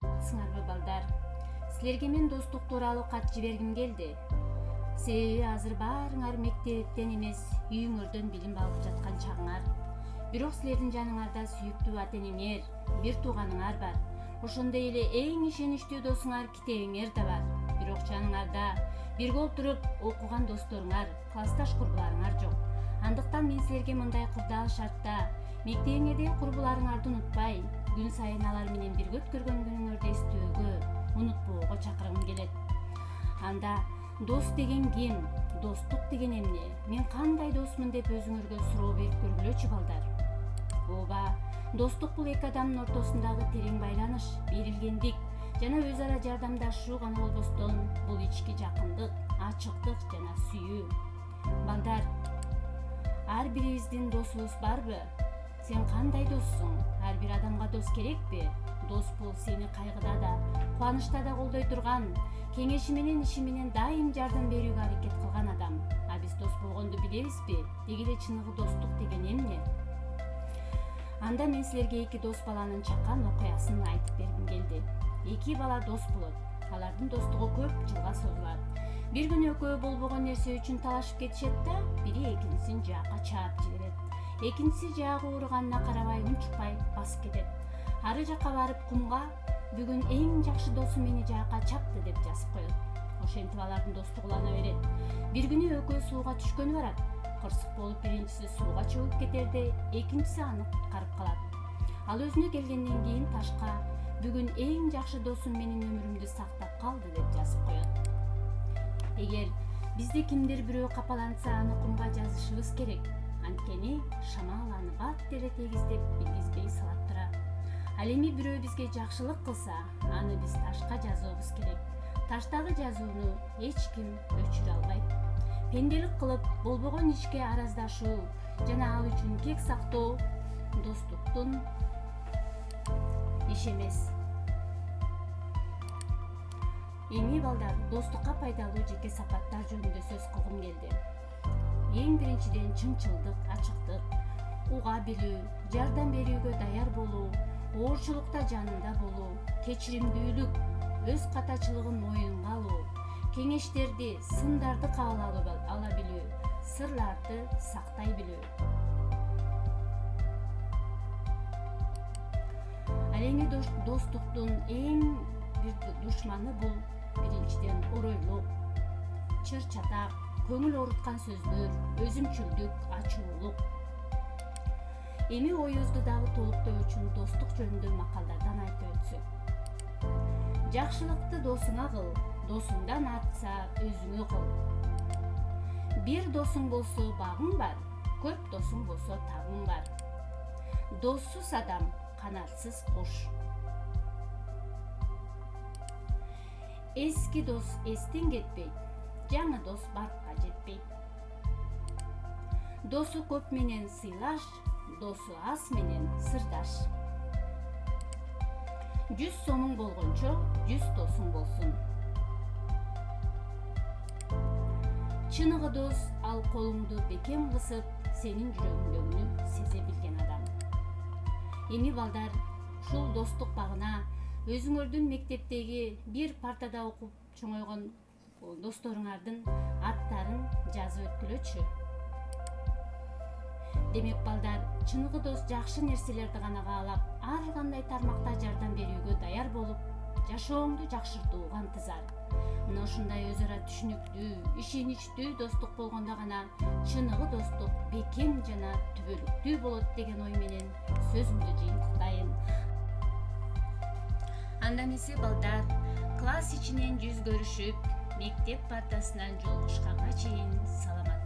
Сыңарбы балдар, силерге мен достук тууралуу кат жибергим келди. Себеби азыр баарыңар мектептен эмес, үйүңөрдөн билим алып жаткан чагыңар. Бирок силердин жаныңарда сүйүктүү ата-энеңер, бир тууганыңар бар. Ошондой эле эң ишеничтүү досуңар китебиңер да бар. Бирок жаныңарда бирге отуруп окуган досторуңар, классташ курбуларыңар жок. Андыктан мен силерге мындай курдал шартта мектебиңердеги курбуларыңарды унутпай, күн сайын алар менен бирге өткөргөн күнүңөрдү эстөөгө, унутпоого чакыргым келет. Анда дос деген ким, достук деген эмне, мен кандай досмун деп өзүңөргө суроо берип көргүлөчү балдар. Ооба, достук бул эки адамдын ортосундагы терең байланыш, берилгендик жана өз ара жардамдашуу гана болбостон, бул ички жакындык, ачыктык жана сүйүү. Балдар, ар бирибиздин досубуз барбы? Сен кандай доссуң? Ар бир адамга дос керекпи? Дос бул сени кайгыда да, кубанычта да колдой турган, кеңеши менен иши менен дайым жардам берүүгө аракет кылган адам. А биз дос болгонду билебизби? Деги эле чыныгы достук деген эмне? Анда мен силерге эки дос баланын чакан окуясын айтып бергим келди. Эки бала дос болот. Алардын достугу көп жылга созулат. Бир күнү экөө болбогон нерсе үчүн талашып кетишет да, бири экинчисин жаакка чаап жиберет. Экинчиси жаагы ууруганына карабай унчукпай басып кетет. Ары жакка барып кумга бүгүн эң жакшы досум мени жаакка чапты деп жазып коет. Ошентип алардын достугу улана берет. Бир күнү экөө сууга түшкөнү барат. Кырсык болуп биринчиси сууга чөгүп кетерде, экинчиси аны куткарып калат. Ал өзүнө келгенден кийин ташка бүгүн эң жакшы досум менин өмүрүмдү сактап калды деп жазып коет. Эгер бизде кимдир бирөө капаланса, аны кумга жазышыбыз керек. Анткени шамал аны бат деле тегиздеп билгизбей салат турат. Ал эми бирөө бизге жакшылык кылса, аны биз ташка жазуубуз керек. Таштагы жазууну эч ким өчүрө албайт. Пенделик кылып болбогон ишке араздашуу жана ал үчүн кек сактоо достуктун иши эмес. Эми балдар, достукка пайдалуу жеке сапаттар жөнүндө сөз кылгым келди. Эң биринчиден чынчылдык, ачыктык, уга билүү, жардам берүүгө даяр болуу, оорчулукта жанында болуу, кечиримдүүлүк, өз катачылыгын моюнга алуу, кеңештерди, сындарды кабыл ала билүү, сырларды сактай билүү. Ал эми достуктун эң бир душманы бул биринчиден оройлук, чыр-чатак, көңүл ооруткан сөздөр, өзүмчүлдүк, ачуулук. Эми оюбузду дагы толуктоо үчүн достук жөнүндө макалдардан айтып өтсөк. Жакшылыкты досуңа кыл, досуңдан артса өзүңө кыл. Бир досуң болсо багың бар, көп досуң болсо табың бар. Доссуз адам канатсыз куш. Эски дос эстен кетпейт, жаңы дос баркка жетпейт. Досу көп менен сыйлаш, досу аз менен сырдаш. 100 сомуң болгончо 100 досуң болсун. Чыныгы дос ал колуңду бекем кысып, сенин жүрөгүңдөгүнү сезе билген адам. Эми балдар, ушул достук багына өзүңөрдүн мектептеги бир партада окуп чоңойгон досторуңардын аттарын жазып өткүлөчү. Демек балдар, чыныгы дос жакшы нерселерди гана каалап, ар кандай тармакта жардам берүүгө даяр болуп, жашооңду жакшыртууга ынтызар. Мына ушундай өз ара түшүнүктүү, ишеничтүү достук болгондо гана чыныгы достук бекем жана түбөлүктүү болот деген ой менен сөзүмдү жыйынтыктайын. Анда эмесе балдар, класс ичинен жүз көрүшүп, мектеп партасынан жолугушканга чейин саламат